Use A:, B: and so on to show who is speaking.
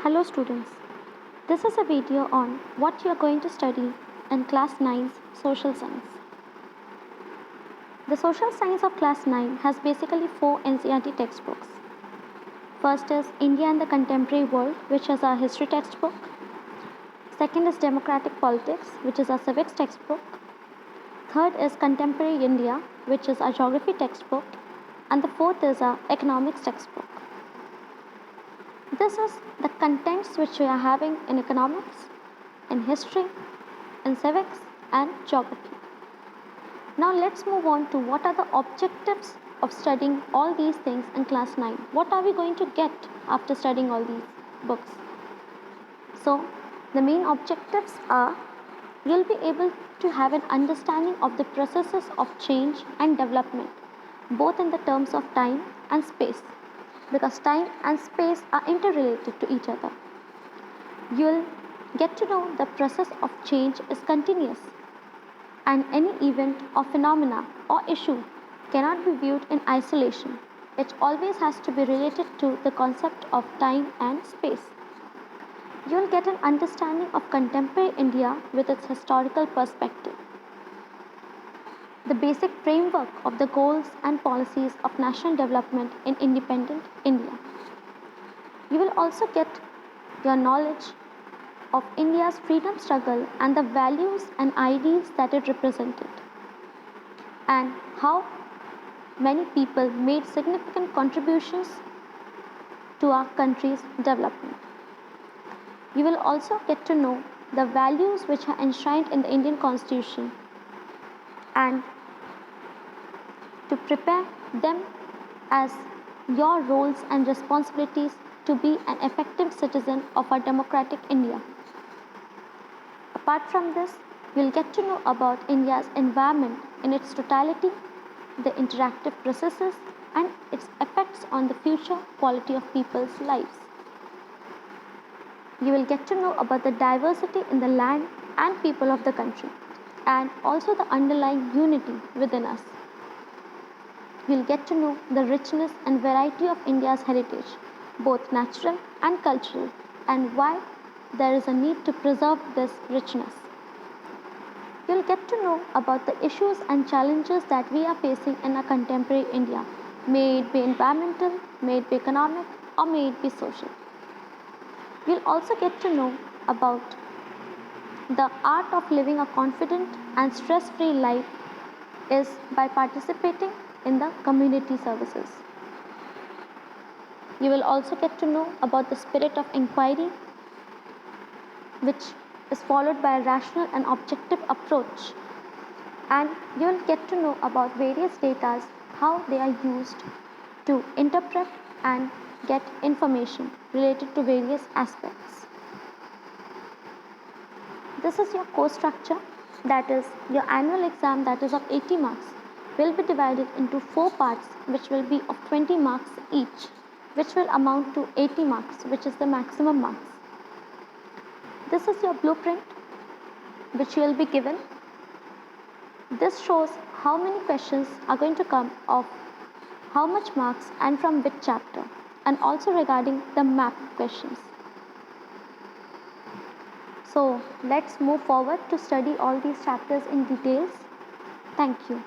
A: Hello students, this is a video on what you are going to study in class 9's social science. The social science of class 9 has basically 4 NCERT textbooks. First is India and the Contemporary World, which is our history textbook. Second is Democratic Politics, which is our civics textbook. Third is Contemporary India, which is our geography textbook. And the fourth is our economics textbook. This is the contents which we are having in economics, in history, in civics and geography. Now let's move on to what are the objectives of studying all these things in class 9. What are we going to get after studying all these books? So the main objectives are you'll be able to have an understanding of the processes of change and development, both in the terms of time and space, because time and space are interrelated to each other. You'll get to know the process of change is continuous, and any event or phenomena or issue cannot be viewed in isolation. It always has to be related to the concept of time and space. You'll get an understanding of contemporary India with its historical perspective, the basic framework of the goals and policies of national development in independent India. You will also get your knowledge of India's freedom struggle and the values and ideals that it represented, and how many people made significant contributions to our country's development. You will also get to know the values which are enshrined in the Indian Constitution and to prepare them as your roles and responsibilities to be an effective citizen of our democratic India. Apart from this, you'll get to know about India's environment in its totality, the interactive processes, and its effects on the future quality of people's lives. You will get to know about the diversity in the land and people of the country, and also the underlying unity within us. You'll get to know the richness and variety of India's heritage, both natural and cultural, and why there is a need to preserve this richness. You'll get to know about the issues and challenges that we are facing in our contemporary India, may it be environmental, may it be economic, or may it be social. You'll also get to know about the art of living a confident and stress-free life is by participating in the community services. You will also get to know about the spirit of inquiry, which is followed by a rational and objective approach, and you will get to know about various data, how they are used to interpret and get information related to various aspects. This is your course structure, that is your annual exam, that is of 80 marks, will be divided into 4 parts which will be of 20 marks each, which will amount to 80 marks, which is the maximum marks. This is your blueprint which you will be given. This shows how many questions are going to come of how much marks and from which chapter, and also regarding the map questions. So let's move forward to study all these chapters in details. Thank you.